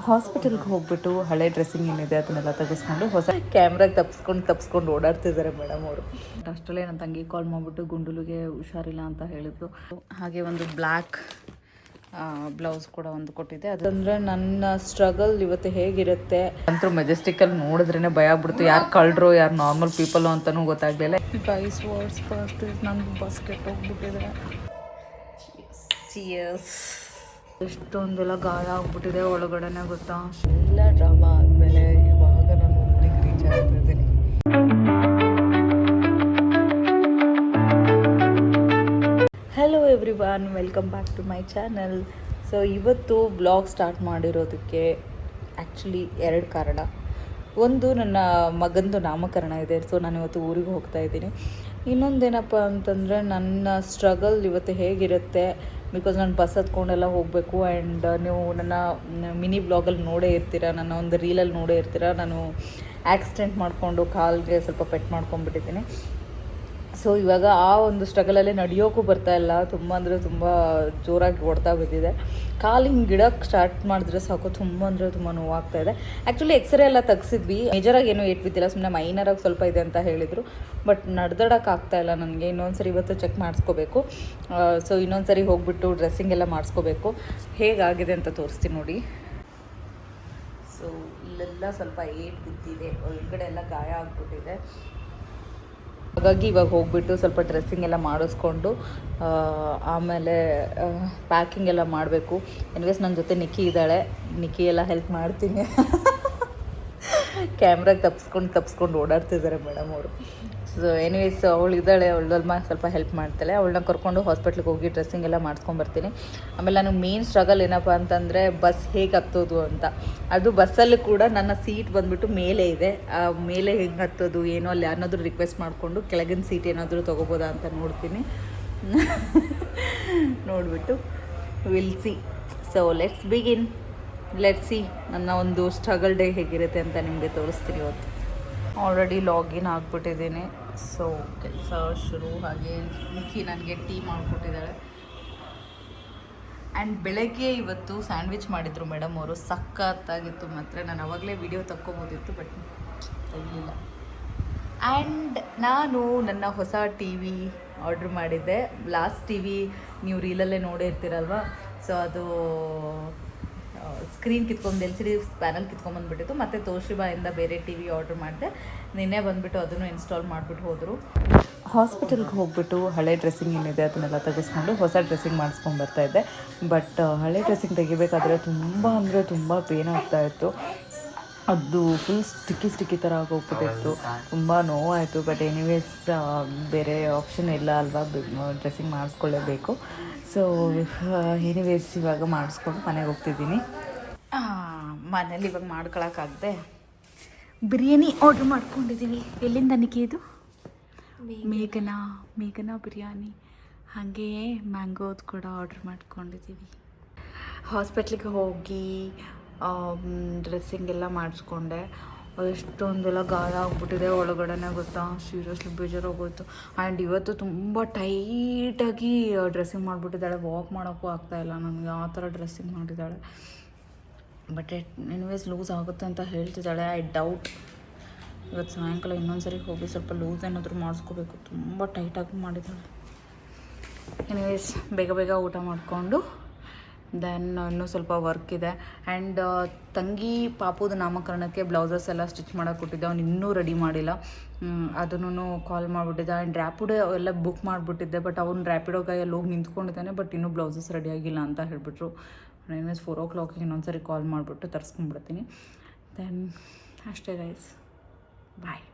ಹಾಸ್ಪಿಟಲ್ಗೆ ಹೋಗ್ಬಿಟ್ಟು ಹಳೆ ಡ್ರೆಸ್ಸಿಂಗ್ ಏನಿದೆ ಅದನ್ನೆಲ್ಲ ತೆಗೆಸ್ಕೊಂಡು ಹೊಸ ಕ್ಯಾಮ್ರಾಗೆ ತಪ್ಸ್ಕೊಂಡು ಓಡಾಡ್ತಿದ್ದಾರೆ ಮೇಡಮ್ ಅವರು. ಅಷ್ಟರಲ್ಲೇ ನನ್ನ ತಂಗಿ ಕಾಲ್ ಮಾಡಿಬಿಟ್ಟು ಗುಂಡುಲಿಗೆ ಹುಷಾರಿಲ್ಲ ಅಂತ ಹೇಳಿದ್ರು. ಹಾಗೆ ಒಂದು ಬ್ಲ್ಯಾಕ್ ಬ್ಲೌಸ್ ಕೂಡ ಒಂದು ಕೊಟ್ಟಿದೆ. ಅದಂದರೆ ನನ್ನ ಸ್ಟ್ರಗಲ್ ಇವತ್ತು ಹೇಗಿರುತ್ತೆ ಅಂತೂ ಮೆಜೆಸ್ಟಿಕಲ್ಲಿ ನೋಡಿದ್ರೇ ಭಯ ಆಗ್ಬಿಡ್ತು. ಯಾರು ಕಳ್ಳರು ಯಾರು ನಾರ್ಮಲ್ ಪೀಪಲು ಅಂತಲೂ ಗೊತ್ತಾಗಲಿಲ್ಲ. ಪ್ರೈಸ್ ವಾರ್ಸ್ ಫಸ್ಟ್ ನಂದು ಬಸ್ ಕೆಟ್ಟೋಗ್ಬಿಟ್ಟಿದೆ. ಎಷ್ಟೊಂದೆಲ್ಲ ಗಾಯ ಆಗ್ಬಿಟ್ಟಿದೆ ಒಳಗಡೆನೆ ಗೊತ್ತಾ. ಎಲ್ಲ ಡ್ರಾಮಾ ಆದಮೇಲೆ ಇವಾಗ ನಾನು ಒಬ್ಬರಿಗೆ ರೀಚ್ ಆಗ್ತಿದ್ದೀನಿ. Hello everyone, welcome back to my channel. So ಇವತ್ತು ಬ್ಲಾಗ್ ಸ್ಟಾರ್ಟ್ ಮಾಡಿರೋದಕ್ಕೆ ಆ್ಯಕ್ಚುಲಿ 2 ಕಾರಣ. ಒಂದು, ನನ್ನ ಮಗಂದು ನಾಮಕರಣ ಇದೆ. ಸೊ ನಾನು ಇವತ್ತು ಊರಿಗೆ ಹೋಗ್ತಾ ಇದ್ದೀನಿ. ಇನ್ನೊಂದೇನಪ್ಪ ಅಂತಂದರೆ ನನ್ನ ಸ್ಟ್ರಗಲ್ ಇವತ್ತು ಹೇಗಿರುತ್ತೆ, ಬಿಕಾಸ್ ನಾನು ಬಸ್ ಹತ್ಕೊಂಡೆಲ್ಲ ಹೋಗಬೇಕು. ಆ್ಯಂಡ್ ನೀವು ನನ್ನ ಮಿನಿ ಬ್ಲಾಗಲ್ಲಿ ನೋಡೇ ಇರ್ತೀರ, ನನ್ನ ಒಂದು ರೀಲಲ್ಲಿ ನೋಡೇ ಇರ್ತೀರ. ನಾನು ಆಕ್ಸಿಡೆಂಟ್ ಮಾಡಿಕೊಂಡು ಕಾಲಿಗೆ ಸ್ವಲ್ಪ ಪೆಟ್ಟು ಮಾಡ್ಕೊಂಡ್ಬಿಟ್ಟಿದ್ದೀನಿ. ಸೊ ಇವಾಗ ಆ ಒಂದು ಸ್ಟ್ರಗಲಲ್ಲೇ ನಡೆಯೋಕ್ಕೂ ಬರ್ತಾಯಿಲ್ಲ. ತುಂಬ ಅಂದರೆ ತುಂಬ ಜೋರಾಗಿ ಹೊಡ್ತಾ ಬಿದ್ದಿದೆ. ಕಾಲು ಹಿಂಗೆ ಗಿಡಕ್ಕೆ ಸ್ಟಾರ್ಟ್ ಮಾಡಿದ್ರೆ ಸಾಕು ತುಂಬ ಅಂದರೆ ತುಂಬ ನೋವಾಗ್ತಾಯಿದೆ. ಆ್ಯಕ್ಚುಲಿ ಎಕ್ಸ್ರೇ ಎಲ್ಲ ತೆಗ್ಸಿದ್ವಿ. ಮೇಜರಾಗಿ ಏನೂ ಏಟ್ ಬಿದ್ದಿಲ್ಲ, ಸುಮ್ಮನೆ ಮೈನರಾಗಿ ಸ್ವಲ್ಪ ಇದೆ ಅಂತ ಹೇಳಿದರು. ಬಟ್ ಆಗ್ತಾಯಿಲ್ಲ ನನಗೆ. ಇನ್ನೊಂದು ಸರಿ ಇವತ್ತು ಚೆಕ್ ಮಾಡಿಸ್ಕೋಬೇಕು. ಸೊ ಇನ್ನೊಂದು ಸರಿ ಹೋಗ್ಬಿಟ್ಟು ಡ್ರೆಸ್ಸಿಂಗ್ ಎಲ್ಲ ಮಾಡಿಸ್ಕೋಬೇಕು. ಹೇಗಾಗಿದೆ ಅಂತ ತೋರಿಸ್ತೀನಿ ನೋಡಿ. ಸೊ ಇಲ್ಲೆಲ್ಲ ಸ್ವಲ್ಪ ಏಟ್ ಬಿದ್ದಿದೆ, ಒಳಗಡೆ ಎಲ್ಲ ಗಾಯ ಆಗಿಬಿಟ್ಟಿದೆ. ಹಾಗಾಗಿ ಇವಾಗ ಹೋಗ್ಬಿಟ್ಟು ಸ್ವಲ್ಪ ಡ್ರೆಸ್ಸಿಂಗ್ ಎಲ್ಲ ಮಾಡಿಸ್ಕೊಂಡು ಆಮೇಲೆ ಪ್ಯಾಕಿಂಗ್ ಎಲ್ಲ ಮಾಡಬೇಕು. ಎನಿವೇಸ್ ನನ್ನ ಜೊತೆ ನಿಕ್ಕಿ ಇದ್ದಾಳೆ, ನಿಕ್ಕಿ ಎಲ್ಲ ಹೆಲ್ಪ್ ಮಾಡ್ತೀನಿ. ಕ್ಯಾಮ್ರಾಗೆ ತಪ್ಸ್ಕೊಂಡು ಓಡಾಡ್ತಿದ್ದಾರೆ ಮೇಡಮ್ ಅವರು. ಸೊ ಎನಿವೇಸ್ ಅವಳು ಇದ್ದಾಳೆ, ಅವಳಲ್ಲಿ ಸ್ವಲ್ಪ ಹೆಲ್ಪ್ ಮಾಡ್ತಾಳೆ. ಅವಳನ್ನ ಕರ್ಕೊಂಡು ಹಾಸ್ಪಿಟ್ಲಿಗೆ ಹೋಗಿ ಡ್ರೆಸ್ಸಿಂಗ್ ಎಲ್ಲ ಮಾಡಿಸ್ಕೊಂಬರ್ತೀನಿ. ಆಮೇಲೆ ನನಗೆ ಮೇನ್ ಸ್ಟ್ರಗಲ್ ಏನಪ್ಪ ಅಂತಂದರೆ ಬಸ್ ಹೇಗೆ ಹತ್ತೋದು ಅಂತ. ಅದು ಬಸ್ಸಲ್ಲಿ ಕೂಡ ನನ್ನ ಸೀಟ್ ಬಂದುಬಿಟ್ಟು ಮೇಲೆ ಇದೆ. ಮೇಲೆ ಹೆಂಗೆ ಹತ್ತೋದು ಏನೋ ಅಲ್ಲಿ ಯಾರನ್ನಾದ್ರೂ ರಿಕ್ವೆಸ್ಟ್ ಮಾಡಿಕೊಂಡು ಕೆಳಗಿನ ಸೀಟ್ ಏನಾದರೂ ತೊಗೋಬೋದಾ ಅಂತ ನೋಡ್ತೀನಿ. ನೋಡಿಬಿಟ್ಟು will see. So let's begin. Let's see ನನ್ನ ಒಂದು ಸ್ಟ್ರಗಲ್ ಡೇ ಹೇಗಿರುತ್ತೆ ಅಂತ ನಿಮಗೆ ತೋರಿಸ್ತೀನಿ ಇವತ್ತು. Already login ಆಗಿಬಿಟ್ಟಿದ್ದೀನಿ. ಸೊ ಕೆಲಸ ಶುರು. ಹಾಗೆ ನಿಕ್ಕಿ ನನಗೆ ಟೀ ಮಾಡಿಕೊಟ್ಟಿದ್ದಾಳೆ. ಆ್ಯಂಡ್ ಬೆಳಗ್ಗೆ ಇವತ್ತು ಸ್ಯಾಂಡ್ವಿಚ್ ಮಾಡಿದರು ಮೇಡಮ್ ಅವರು, ಸಖತ್ತಾಗಿತ್ತು. ಮಾತ್ರ ನಾನು ಅವಾಗಲೇ ವಿಡಿಯೋ ತಕ್ಕೊಬೋದಿತ್ತು, ಬಟ್ ತೆಗಿಲಿಲ್ಲ. ಆ್ಯಂಡ್ ನಾನು ನನ್ನ ಹೊಸ ಟಿ ವಿ ಆರ್ಡ್ರ್ ಮಾಡಿದ್ದೆ. ಲಾಸ್ಟ್ ಟಿ ವಿ ನೀವು ರೀಲಲ್ಲೇ ನೋಡೇ ಇರ್ತೀರಲ್ವ. ಸೊ ಅದು ಸ್ಕ್ರೀನ್ ಕಿತ್ಕೊಂಡು LCD ಪ್ಯಾನಲ್ ಕಿತ್ಕೊಂಡ್ಬಂದ್ಬಿಟ್ಟಿತ್ತು. ಮತ್ತು ತೋಷಿಬಾಯಿಂದ ಬೇರೆ ಟಿ ವಿ ಆರ್ಡ್ರ್ ಮಾಡಿದೆ. ನಿನ್ನೆ ಬಂದುಬಿಟ್ಟು ಅದನ್ನು ಇನ್ಸ್ಟಾಲ್ ಮಾಡಿಬಿಟ್ಟು ಹೋದರು. ಹಾಸ್ಪಿಟಲ್ಗೆ ಹೋಗ್ಬಿಟ್ಟು ಹಳೆ ಡ್ರೆಸ್ಸಿಂಗ್ ಏನಿದೆ ಅದನ್ನೆಲ್ಲ ತೆಗೆಸ್ಕೊಂಡು ಹೊಸ ಡ್ರೆಸ್ಸಿಂಗ್ ಮಾಡಿಸ್ಕೊಂಡು ಬರ್ತಾಯಿದ್ದೆ. ಬಟ್ ಹಳೆ ಡ್ರೆಸ್ಸಿಂಗ್ ತೆಗಿಬೇಕಾದ್ರೆ ತುಂಬ ಅಂದರೆ ತುಂಬ ಪೇನ್ ಆಗ್ತಾಯಿತ್ತು. ಅದು ಫುಲ್ ಸ್ಟಿಕ್ಕಿ ಥರ ಆಗೋಗ್ಬಿಟ್ಟಿತ್ತು. ತುಂಬ ನೋವಾಯಿತು. ಬಟ್ ಎನಿವೇಸ್ ಬೇರೆ ಆಪ್ಷನ್ ಇಲ್ಲ ಅಲ್ವಾ, ಡ್ರೆಸ್ಸಿಂಗ್ ಮಾಡಿಸ್ಕೊಳ್ಳೇಬೇಕು. ಸೊ ಎನಿವೇಸ್ ಇವಾಗ ಮಾಡಿಸ್ಕೊಂಡು ಮನೆಗೆ ಹೋಗ್ತಿದ್ದೀನಿ. ಮನೇಲಿ ಇವಾಗ ಮಾಡ್ಕೊಳಕ್ಕಾಗದೆ ಬಿರಿಯಾನಿ ಆರ್ಡ್ರ್ ಮಾಡ್ಕೊಂಡಿದ್ದೀವಿ. ಎಲ್ಲಿಂದ ನಿಕ್ಕಿ ಇದು? ಮೇಘನಾ ಬಿರಿಯಾನಿ. ಹಾಗೆ ಮ್ಯಾಂಗೋದು ಕೂಡ ಆರ್ಡ್ರ್ ಮಾಡ್ಕೊಂಡಿದ್ದೀವಿ. ಹಾಸ್ಪಿಟ್ಲಿಗೆ ಹೋಗಿ ಡ್ರೆಸ್ಸಿಂಗ್ ಎಲ್ಲ ಮಾಡಿಸ್ಕೊಂಡೆ. ಎಷ್ಟೊಂದೆಲ್ಲ ಗಾಯ ಆಗ್ಬಿಟ್ಟಿದೆ ಒಳಗಡೆನೆ ಗೊತ್ತಾ. ಸೀರಿಯಸ್ಲಿ ಬೇಜಾರೋಗೋಯ್ತು. ಆ್ಯಂಡ್ ಇವತ್ತು ತುಂಬ ಟೈಟಾಗಿ ಡ್ರೆಸ್ಸಿಂಗ್ ಮಾಡಿಬಿಟ್ಟಿದ್ದಾಳೆ. ವಾಕ್ ಮಾಡೋಕ್ಕೂ ಆಗ್ತಾಯಿಲ್ಲ ನನಗೆ, ಆ ಥರ ಡ್ರೆಸ್ಸಿಂಗ್ ಮಾಡಿದ್ದಾಳೆ. ಬಟ್ ಎನಿವೇಸ್ ಲೂಸ್ ಆಗುತ್ತೆ ಅಂತ ಹೇಳ್ತಿದ್ದಾಳೆ. I doubt. ಇವತ್ತು ಸಾಯಂಕಾಲ ಇನ್ನೊಂದು ಸರಿ ಹೋಗಿ ಸ್ವಲ್ಪ ಲೂಸ್ ಏನಾದರೂ ಮಾಡಿಸ್ಕೋಬೇಕು. ತುಂಬ ಟೈಟಾಗಿ ಮಾಡಿದ್ದಾಳೆ. ಎನಿವೇಸ್ ಬೇಗ ಊಟ ಮಾಡಿಕೊಂಡು ದೆನ್ ಇನ್ನೂ ಸ್ವಲ್ಪ ವರ್ಕ್ ಇದೆ. ಆ್ಯಂಡ್ ತಂಗಿ ಪಾಪುದು ನಾಮಕರಣಕ್ಕೆ ಬ್ಲೌಸಸ್ ಎಲ್ಲ ಸ್ಟಿಚ್ ಮಾಡೋಕೆ ಕೊಟ್ಟಿದ್ದೆ. ಅವ್ನು ಇನ್ನೂ ರೆಡಿ ಮಾಡಿಲ್ಲ. ಅದನ್ನು ಕಾಲ್ ಮಾಡಿಬಿಟ್ಟಿದ್ದೆ. ಆ್ಯಂಡ್ ರ್ಯಾಪಿಡೋ ಎಲ್ಲ ಬುಕ್ ಮಾಡಿಬಿಟ್ಟಿದ್ದೆ. ಬಟ್ ಅವ್ನು ರ್ಯಾಪಿಡೋ ಕೈಯಲ್ಲಿ ಹೋಗಿ ನಿಂತ್ಕೊಂಡಿದ್ದಾನೆ. ಬಟ್ ಇನ್ನೂ ಬ್ಲೌಸಸ್ ರೆಡಿ ಆಗಿಲ್ಲ ಅಂತ ಹೇಳಿಬಿಟ್ರು. ಎನಿವೇಸ್ 4 o'clock ಇನ್ನೊಂದು ಸರಿ ಕಾಲ್ ಮಾಡಿಬಿಟ್ಟು ತರಿಸ್ಕೊಂಡ್ಬಿಡ್ತೀನಿ. ದೆನ್ ಅಷ್ಟೇ ಗೈಸ್, ಬಾಯ್.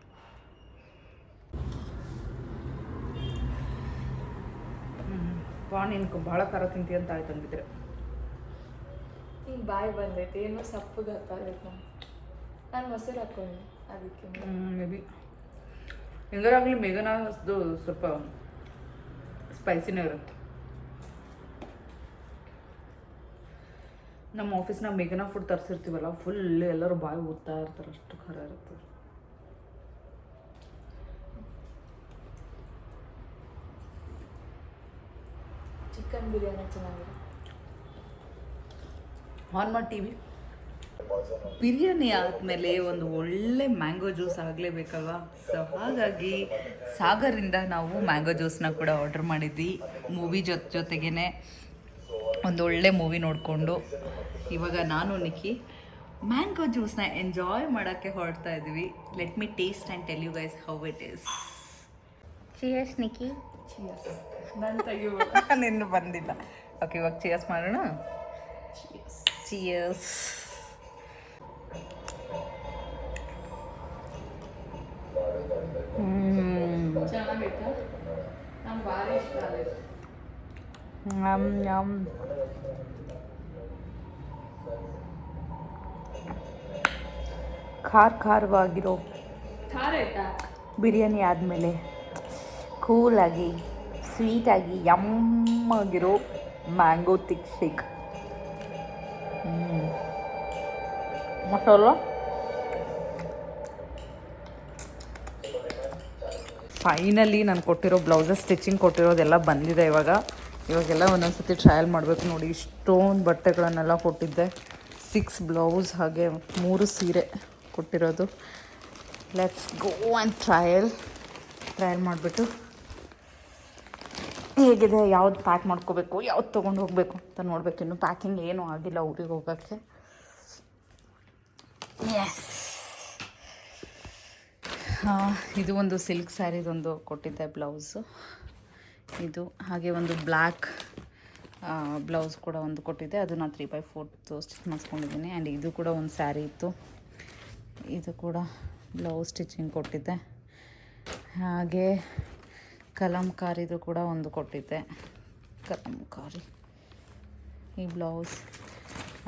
ನೀನು ಭಾಳ ಖಾರ ತಿಂತೀಯ ಅಂತ ಆಯ್ತು ಅಂದಿದ್ರೆ ಹಿಂಗೆ ಬಾಯಿ ಬಂದೈತೆ, ಏನೋ ಸಪ್ಪಗೆ ಹತ್ತಾಗೈತೆ. ನಾನು ಮೊಸರು ಹಾಕ್ಕೊಂಡು ಅದಕ್ಕೆ ಮೇ ಬಿ ಹೆಂಗಾರಾಗಲಿ ಮೇಘನಾದು ಸ್ವಲ್ಪ ಸ್ಪೈಸಿನೇ ಇರುತ್ತೆ. ನಮ್ಮ ಆಫೀಸ್ನಾಗ ಮೇಘನಾ ಫುಡ್ ತರಿಸಿರ್ತೀವಲ್ಲ, ಫುಲ್ ಎಲ್ಲರೂ ಬಾಯಿ ಊದ್ತಾ ಇರ್ತಾರೆ, ಅಷ್ಟು ಖಾರ ಇರುತ್ತೆ. ಚಿಕನ್ ಬಿರಿಯಾನಿ ಚೆನ್ನಾಗಿದೆ. ಆನ್ ಮಾಡಿ ಟಿ ವಿ. ಬಿರಿಯಾನಿ ಆದಮೇಲೆ ಒಂದು ಒಳ್ಳೆ ಮ್ಯಾಂಗೋ ಜ್ಯೂಸ್ ಆಗಲೇಬೇಕಲ್ವಾ. ಸೊ ಹಾಗಾಗಿ ಸಾಗರಿಂದ ನಾವು ಮ್ಯಾಂಗೋ ಜ್ಯೂಸನ್ನ ಕೂಡ ಆರ್ಡರ್ ಮಾಡಿದ್ವಿ. ಮೂವಿ ಜೊತೆಗೇ ಒಂದು ಒಳ್ಳೆ ಮೂವಿ ನೋಡಿಕೊಂಡು ಇವಾಗ ನಾನು ನಿಕ್ಕಿ ಮ್ಯಾಂಗೋ ಜ್ಯೂಸ್ನ ಎಂಜಾಯ್ ಮಾಡೋಕ್ಕೆ ಹೊರಡ್ತಾ ಇದ್ವಿ. Let me taste and tell you guys how it is. Cheers Nikki. ನಾನು ತೆಗಿಯೋ ನಿನ್ನ ಬಂದಿಲ್ಲ. ಓಕೆ, ಇವಾಗ ಚಿಯರ್ಸ್ ಮಾಡೋಣ. ಚಿಯರ್ಸ್. ಚೆನ್ನಾಗೈತಾ? ನಂಗೆ ಭಾರಿ ಇಷ್ಟ ಆಗಿದೆ. ಖಾರವಾಗಿರೋ ಖಾರ ಆಯ್ತಾ? ಬಿರಿಯಾನಿ ಆದಮೇಲೆ ಕೂಲಾಗಿ ಸ್ವೀಟಾಗಿ ಯಮ್ಮಾಗಿರೋ mango thick shake. Masala finally ನಾನು ಕೊಟ್ಟಿರೋ ಬ್ಲೌಸಸ್ ಸ್ಟಿಚಿಂಗ್ ಕೊಟ್ಟಿರೋದೆಲ್ಲ ಬಂದಿದೆ. ಇವಾಗೆಲ್ಲ ಒಂದೊಂದು ಸತಿ ಟ್ರಯಲ್ ಮಾಡಬೇಕು. ನೋಡಿ, ಇಷ್ಟೊಂದು ಬಟ್ಟೆಗಳನ್ನೆಲ್ಲ ಕೊಟ್ಟಿದ್ದೆ. 6 ಬ್ಲೌಸ್ ಹಾಗೆ 3 ಸೀರೆ ಕೊಟ್ಟಿರೋದು. ಲೆಟ್ಸ್ ಗೋ ಆ್ಯಂಡ್ ಟ್ರಯಲ್ ಮಾಡಿಬಿಟ್ಟು ಹೇಗಿದೆ, ಯಾವ್ದು ಪ್ಯಾಕ್ ಮಾಡ್ಕೋಬೇಕು, ಯಾವ್ದು ತೊಗೊಂಡು ಹೋಗಬೇಕು ಅಂತ ನೋಡಬೇಕು. ಇನ್ನು ಪ್ಯಾಕಿಂಗ್ ಏನೂ ಆಗಿಲ್ಲ ಊರಿಗೆ ಹೋಗೋಕ್ಕೆ. ಎಸ್, ಇದು ಒಂದು ಸಿಲ್ಕ್ ಸ್ಯಾರಿದೊಂದು ಕೊಟ್ಟಿದ್ದೆ ಬ್ಲೌಸು. ಇದು ಹಾಗೆ ಒಂದು ಬ್ಲ್ಯಾಕ್ ಬ್ಲೌಸ್ ಕೂಡ ಒಂದು ಕೊಟ್ಟಿದ್ದೆ. ಅದು ನಾನು 3/4 ಸ್ಟಿಚ್ ಮಾಡಿಸ್ಕೊಂಡಿದ್ದೀನಿ. ಆ್ಯಂಡ್ ಇದು ಕೂಡ ಒಂದು ಸ್ಯಾರಿ ಇತ್ತು. ಇದು ಕೂಡ ಬ್ಲೌಸ್ ಸ್ಟಿಚಿಂಗ್ ಕೊಟ್ಟಿದ್ದೆ. ಹಾಗೆ ಕಲಂಕಾರಿದು ಕೂಡ ಒಂದು ಕೊಟ್ಟಿದ್ದೆ. ಕಲಂಕಾರಿ ಈ ಬ್ಲೌಸ್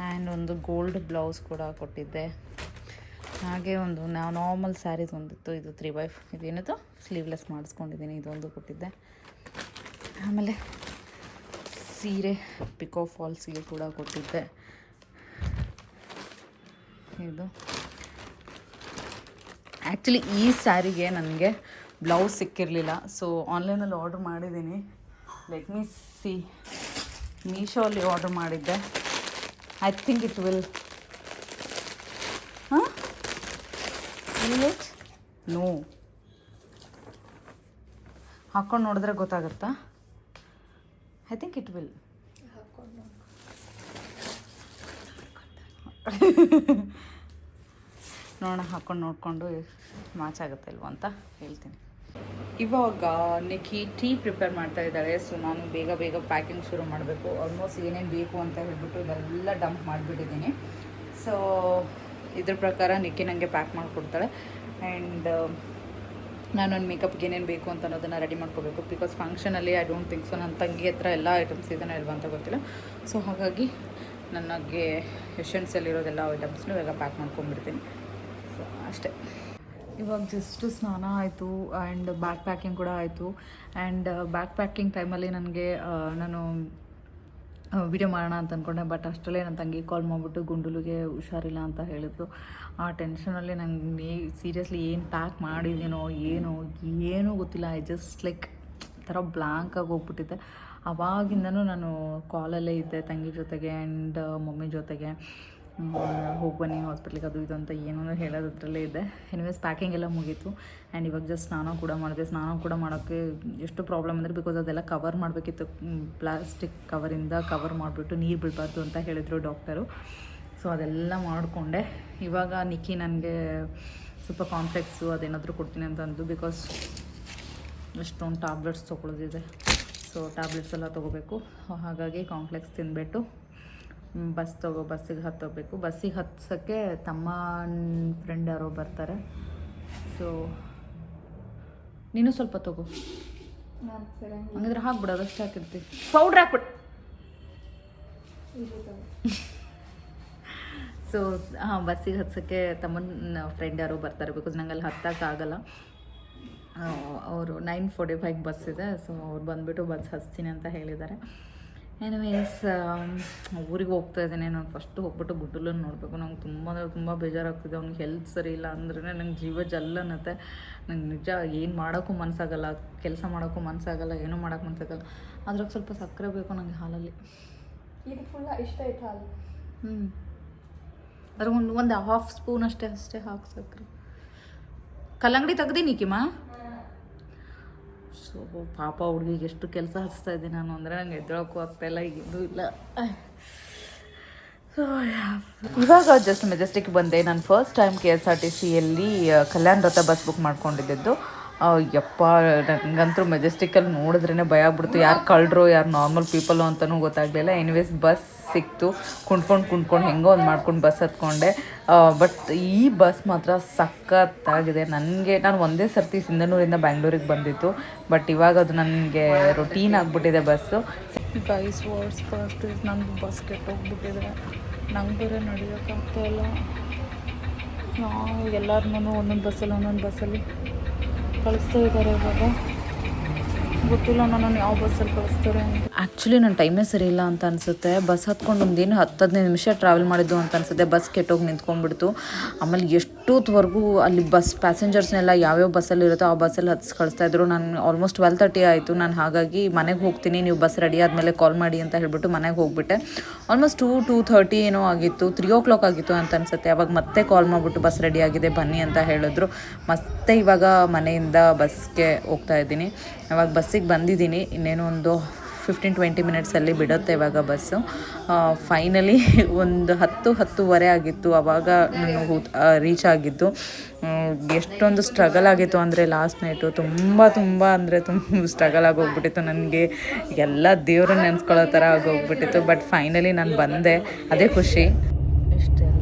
ಆ್ಯಂಡ್ ಒಂದು ಗೋಲ್ಡ್ ಬ್ಲೌಸ್ ಕೂಡ ಕೊಟ್ಟಿದ್ದೆ. ಹಾಗೆ ಒಂದು ನಾರ್ಮಲ್ ಸ್ಯಾರಿದು ಒಂದಿತ್ತು. ಇದು 3/5 ಇದೇನಿತ್ತು ಸ್ಲೀವ್ಲೆಸ್ ಮಾಡಿಸ್ಕೊಂಡಿದ್ದೀನಿ. ಇದೊಂದು ಕೊಟ್ಟಿದ್ದೆ. ಆಮೇಲೆ ಸೀರೆ ಪಿಕೋ ಫಾಲ್ ಸೀರೆ ಕೂಡ ಕೊಟ್ಟಿದ್ದೆ. ಇದು ಆ್ಯಕ್ಚುಲಿ ಈ ಸ್ಯಾರಿಗೆ ನನಗೆ ಬ್ಲೌಸ್ ಸಿಕ್ಕಿರಲಿಲ್ಲ. ಸೊ ಆನ್ಲೈನಲ್ಲಿ ಆರ್ಡ್ರ್ ಮಾಡಿದ್ದೀನಿ. ಲೆಟ್ ಮೀ ಸಿ, ಮೀಶೋಲ್ಲಿ ಆರ್ಡ್ರ್ ಮಾಡಿದ್ದೆ. I think it will no ಹಾಕ್ಕೊಂಡು ನೋಡಿದ್ರೆ ಗೊತ್ತಾಗುತ್ತಾ? I think it will. ನೋಡೋಣ, ಹಾಕ್ಕೊಂಡು ನೋಡಿಕೊಂಡು ಮ್ಯಾಚ್ ಆಗುತ್ತೆ ಇಲ್ವ ಅಂತ ಹೇಳ್ತೀನಿ. ಇವಾಗ ನಿಕ್ಕಿ ಟೀ ಪ್ರಿಪೇರ್ ಮಾಡ್ತಾ ಇದ್ದಾಳೆ. ಸೊ ನಾನು ಬೇಗ ಪ್ಯಾಕಿಂಗ್ ಶುರು ಮಾಡಬೇಕು. ಆಲ್ಮೋಸ್ಟ್ ಏನೇನು ಬೇಕು ಅಂತ ಹೇಳ್ಬಿಟ್ಟು ಇದೆಲ್ಲ ಡಂಪ್ ಮಾಡಿಬಿಟ್ಟಿದ್ದೀನಿ. ಸೊ ಇದ್ರ ಪ್ರಕಾರ ನಿಕ್ಕಿ ನನಗೆ ಪ್ಯಾಕ್ ಮಾಡಿಕೊಡ್ತಾಳೆ. ಆ್ಯಂಡ್ ನಾನು ನನ್ನ ಮೇಕಪ್ಗೆ ಏನೇನು ಬೇಕು ಅಂತ ಅನ್ನೋದನ್ನು ರೆಡಿ ಮಾಡ್ಕೋಬೇಕು. ಬಿಕಾಸ್ ಫಂಕ್ಷನಲ್ಲಿ ಐ ಡೋಂಟ್ ಥಿಂಕ್ ಸೊ ನನ್ನ ತಂಗಿ ಹತ್ರ ಎಲ್ಲ ಐಟಮ್ಸ್ ಇದನ್ನು ಇಲ್ವ ಅಂತ ಗೊತ್ತಿಲ್ಲ. ಸೊ ಹಾಗಾಗಿ ನನಗೆ ಎಸೆನ್ಸಿಯಲ್ಲಿರೋದೆಲ್ಲ ಐಟಮ್ಸ್ನು ಇವಾಗ ಪ್ಯಾಕ್ ಮಾಡ್ಕೊಂಡ್ಬಿಡ್ತೀನಿ. ಸೊ ಅಷ್ಟೇ. ಇವಾಗ ಜಸ್ಟು ಸ್ನಾನ ಆಯಿತು ಆ್ಯಂಡ್ ಬ್ಯಾಗ್ ಪ್ಯಾಕಿಂಗ್ ಕೂಡ ಆಯಿತು. ಆ್ಯಂಡ್ ಬ್ಯಾಗ್ ಪ್ಯಾಕಿಂಗ್ ಟೈಮಲ್ಲಿ ನನಗೆ ನಾನು ವಿಡಿಯೋ ಮಾಡೋಣ ಅಂತ ಅಂದ್ಕೊಂಡೆ. ಬಟ್ ಅಷ್ಟರಲ್ಲೇ ನನ್ನ ತಂಗಿ ಕಾಲ್ ಮಾಡಿಬಿಟ್ಟು ಗುಂಡುಲಿಗೆ ಹುಷಾರಿಲ್ಲ ಅಂತ ಹೇಳಿದ್ರು. ಆ ಟೆನ್ಷನಲ್ಲಿ ನಂಗೆ ಸೀರಿಯಸ್ಲಿ ಏನು ಪ್ಯಾಕ್ ಮಾಡಿದ್ದೀನೋ ಏನೂ ಗೊತ್ತಿಲ್ಲ. ಐ ಜಸ್ಟ್ ಲೈಕ್ ಥರ ಬ್ಲ್ಯಾಂಕಾಗಿ ಹೋಗ್ಬಿಟ್ಟಿದ್ದೆ. ಆವಾಗಿಂದನೂ ನಾನು ಕಾಲಲ್ಲೇ ಇದ್ದೆ ತಂಗಿ ಜೊತೆಗೆ ಆ್ಯಂಡ್ ಮಮ್ಮಿ ಜೊತೆಗೆ. ಹೋಗಿ ಬನ್ನಿ ಹಾಸ್ಪಿಟ್ಲಿಗೆ ಅದು ಇದು ಅಂತ ಏನೋ ಹೇಳೋದ್ರಲ್ಲೇ ಇದ್ದೆ. ಎನಿವೇಸ್ ಪ್ಯಾಕಿಂಗ್ ಎಲ್ಲ ಮುಗೀತು. ಆ್ಯಂಡ್ ಇವಾಗ ಜಸ್ಟ್ ಸ್ನಾನ ಕೂಡ ಮಾಡಿದೆ. ಸ್ನಾನ ಕೂಡ ಮಾಡೋಕ್ಕೆ ಎಷ್ಟು ಪ್ರಾಬ್ಲಮ್ ಅಂದರೆ ಬಿಕಾಸ್ ಅದೆಲ್ಲ ಕವರ್ ಮಾಡಬೇಕಿತ್ತು. ಪ್ಲಾಸ್ಟಿಕ್ ಕವರಿಂದ ಕವರ್ ಮಾಡಿಬಿಟ್ಟು ನೀರು ಬಿಡಬಾರ್ದು ಅಂತ ಹೇಳಿದರು ಡಾಕ್ಟರು. ಸೊ ಅದೆಲ್ಲ ಮಾಡಿಕೊಂಡೆ. ಇವಾಗ ನಿಕ್ಕಿ ನನಗೆ ಸ್ವಲ್ಪ ಕಾಂಪ್ಲೆಕ್ಸು ಅದೇನಾದರೂ ಕೊಡ್ತೀನಿ ಅಂತ ಅಂದು. ಬಿಕಾಸ್ ಎಷ್ಟೊಂದು ಟ್ಯಾಬ್ಲೆಟ್ಸ್ ತೊಗೊಳೋದಿದೆ. ಸೊ ಟ್ಯಾಬ್ಲೆಟ್ಸ್ ಎಲ್ಲ ತೊಗೋಬೇಕು. ಹಾಗಾಗಿ ಕಾಂಪ್ಲೆಕ್ಸ್ ತಿಂದುಬಿಟ್ಟು ಬಸ್ಸಿಗೆ ಹತ್ತೋಗ್ಬೇಕು. ಬಸ್ಸಿಗೆ ಹತ್ಸೋಕ್ಕೆ ತಮ್ಮನ ಫ್ರೆಂಡ್ ಯಾರೋ ಬರ್ತಾರೆ. ಸೊ ನೀನು ಸ್ವಲ್ಪ ತಗೋ, ಹಂಗಿದ್ರೆ ಹಾಕ್ಬಿಡು, ಅದಷ್ಟು ಹಾಕಿರ್ತೀವಿ. ಪೌಡ್ರ್ ಹಾಕ್ಬಿಡು. ಸೊ ಬಸ್ಸಿಗೆ ಹತ್ಸೋಕ್ಕೆ ತಮ್ಮನ ಫ್ರೆಂಡ್ ಯಾರೋ ಬರ್ತಾರೆ. ಬಿಕಾಸ್ ನಂಗೆ ಅಲ್ಲಿ ಹತ್ತಕ್ಕಾಗಲ್ಲ. ಅವರು 9:45 ಬಸ್ ಇದೆ. ಸೊ ಅವ್ರು ಬಂದುಬಿಟ್ಟು ಬಸ್ ಹಚ್ತೀನಿ ಅಂತ ಹೇಳಿದ್ದಾರೆ. ಎನಿವೇಸ್ ಊರಿಗೆ ಹೋಗ್ತಾ ಇದ್ದೀನಿ. ನಾನು ಫಸ್ಟು ಹೋಗ್ಬಿಟ್ಟು ಗುಡ್ಡಲನ್ನು ನೋಡಬೇಕು. ನಂಗೆ ತುಂಬ ಅಂದರೆ ತುಂಬ ಬೇಜಾರಾಗ್ತಿದೆ. ಅವ್ನಿಗೆ ಹೆಲ್ತ್ ಸರಿ ಇಲ್ಲ ಅಂದ್ರೆ ನಂಗೆ ಜೀವ ಜಲ್ಲ ಅನ್ನತ್ತೆ. ನಂಗೆ ನಿಜ ಏನು ಮಾಡೋಕ್ಕೂ ಮನಸ್ಸಾಗಲ್ಲ, ಕೆಲಸ ಮಾಡೋಕ್ಕೂ ಮನಸ್ಸಾಗಲ್ಲ, ಏನೂ ಮಾಡೋಕ್ಕೆ ಮನಸ್ಸಾಗಲ್ಲ. ಅದ್ರಾಗ ಸ್ವಲ್ಪ ಸಕ್ಕರೆ ಬೇಕು ನನಗೆ ಹಾಲಲ್ಲಿ. ಇದು ಫುಲ್ ಇಷ್ಟ ಆಯ್ತು ಹಾಲು. ಅದ್ರ ಒಂದು ಹಾಫ್ ಸ್ಪೂನ್ ಅಷ್ಟೇ ಹಾಕಿ ಸಕ್ರೆ. ಕಲ್ಲಂಗಡಿ ತೆಗ್ದೀನಿ ಕಿಮ್ಮ. ಸೊ ಪಾಪ ಹುಡುಗಿಗೆ ಎಷ್ಟು ಕೆಲಸ ಹಚ್ತಾ ಇದ್ದೀನಿ ನಾನು ಅಂದರೆ ನಂಗೆ ಎದ್ದೇಳೋಕ್ಕೂ ಆಗ್ತಾಯಿಲ್ಲ, ಇದು ಇಲ್ಲ. ಸೊ ಇವಾಗ ಜಸ್ಟ್ ಮೆಜೆಸ್ಟಿಕ್ ಬಂದೆ. ನಾನು ಫಸ್ಟ್ ಟೈಮ್ KSRTCಯಲ್ಲಿ ಕಲ್ಯಾಣ ರಥ ಬಸ್ ಬುಕ್ ಮಾಡ್ಕೊಂಡಿದ್ದು. ಯಪ್ಪ ನನಗಂತೂ ಮೆಜೆಸ್ಟಿಕಲ್ಲಿ ನೋಡಿದ್ರೇ ಭಯ ಆಗ್ಬಿಡ್ತು, ಯಾರು ಕಳ್ಳರು ಯಾರು ನಾರ್ಮಲ್ ಪೀಪಲು ಅಂತಲೂ ಗೊತ್ತಾಗಲಿಲ್ಲ. ಎನಿವೇಸ್ ಬಸ್ ಸಿಕ್ತು, ಕುಣ್ಕೊಂಡು ಹೆಂಗೋ ಒಂದು ಮಾಡ್ಕೊಂಡು ಬಸ್ ಹತ್ಕೊಂಡೆ. ಬಟ್ ಈ ಬಸ್ ಮಾತ್ರ ಸಖತ್ತಾಗಿದೆ. ನಾನು ಒಂದೇ ಸರ್ತಿ ಸಿಂಧನೂರಿಂದ ಬ್ಯಾಂಗ್ಳೂರಿಗೆ ಬಂದಿತ್ತು, ಬಟ್ ಇವಾಗ ಅದು ನನಗೆ ರೊಟೀನ್ ಆಗಿಬಿಟ್ಟಿದೆ ಬಸ್ಸು. ಗೈಸ್ ವರ್ಡ್ಸ್ ಫಸ್ಟ್ ನಂದು ಬಸ್ ಕೆಟ್ಟೋಗ್ಬಿಟ್ಟಿದೆ, ನಂಗೆ ಬೇರೆ ನಡೆಯೋಕ್ಕಾಗ್ತಾಯಿಲ್ಲ. ನಾವು ಎಲ್ಲರನ್ನೂ ಒಂದೊಂದು ಬಸ್ಸಲ್ಲಿ ಕಳಿಸ್ತಾ ಇದ್ದಾರೆ. ಇವಾಗ ಗೊತ್ತಿಲ್ಲ ನನ್ನನ್ನು ಯಾವ ಬಸ್ಸಲ್ಲಿ ಕಳಿಸ್ತಾರೆ ಅಂತ. ಆ್ಯಕ್ಚುಲಿ ನನ್ನ ಟೈಮೇ ಸರಿ ಇಲ್ಲ ಅಂತ ಅನಿಸುತ್ತೆ. ಬಸ್ ಹತ್ಕೊಂಡು ಒಂದೇನು 10-15 ನಿಮಿಷ ಟ್ರಾವೆಲ್ ಮಾಡಿದ್ದು ಅಂತ ಅನಿಸುತ್ತೆ. ಬಸ್ ಕೆಟ್ಟೋಗಿ ನಿಂತ್ಕೊಂಡ್ಬಿಡ್ತು. ಆಮೇಲೆ ಎಷ್ಟೊತ್ತವರೆಗೂ ಅಲ್ಲಿ ಬಸ್ ಪ್ಯಾಸೆಂಜರ್ಸ್ನೆಲ್ಲ ಯಾವ್ಯಾವ ಬಸ್ಸಲ್ಲಿ ಇರುತ್ತೋ ಆ ಬಸ್ಸಲ್ಲಿ ಹತ್ಸಿ ಕಳಿಸ್ತಾಯಿದ್ರು. ನಾನು ಆಲ್ಮೋಸ್ಟ್ 12:30 ಆಯಿತು. ನಾನು ಹಾಗಾಗಿ ಮನೆಗೆ ಹೋಗ್ತೀನಿ, ನೀವು ಬಸ್ ರೆಡಿ ಆದಮೇಲೆ ಕಾಲ್ ಮಾಡಿ ಅಂತ ಹೇಳಿಬಿಟ್ಟು ಮನೆಗೆ ಹೋಗ್ಬಿಟ್ಟೆ. ಆಲ್ಮೋಸ್ಟ್ 2:30 ಏನೋ ಆಗಿತ್ತು, 3 o'clock ಆಗಿತ್ತು ಅಂತ ಅನಿಸುತ್ತೆ. ಅವಾಗ ಮತ್ತೆ ಕಾಲ್ ಮಾಡಿಬಿಟ್ಟು ಬಸ್ ರೆಡಿ ಆಗಿದೆ ಬನ್ನಿ ಅಂತ ಹೇಳಿದ್ರು. ಮತ್ತೆ ಇವಾಗ ಮನೆಯಿಂದ ಬಸ್ಗೆ ಹೋಗ್ತಾ ಇದ್ದೀನಿ. ಇವಾಗ ಬಸ್ಸಿಗೆ ಬಂದಿದ್ದೀನಿ, ಇನ್ನೇನು ಒಂದು 15-20 ಮಿನಿಟ್ಸಲ್ಲಿ ಬಿಡುತ್ತೆ ಇವಾಗ ಬಸ್ಸು. ಫೈನಲಿ ಒಂದು 10-10:30 ಆಗಿತ್ತು ಆವಾಗ ನಾನು ರೀಚ್ ಆಗಿದ್ದು. ಎಷ್ಟೊಂದು ಸ್ಟ್ರಗಲ್ ಆಗಿತ್ತು ಅಂದರೆ ಲಾಸ್ಟ್ ನೈಟು ತುಂಬ ಅಂದರೆ ತುಂಬ ಸ್ಟ್ರಗಲ್ ಆಗೋಗ್ಬಿಟ್ಟಿತ್ತು. ನನಗೆ ಎಲ್ಲ ದೇವ್ರನ್ನ ನೆನೆಸ್ಕೊಳ್ಳೋ ಥರ ಆಗೋಗ್ಬಿಟ್ಟಿತ್ತು. ಬಟ್ ಫೈನಲಿ ನಾನು ಬಂದೆ, ಅದೇ ಖುಷಿ. ಇಷ್ಟೆಲ್ಲ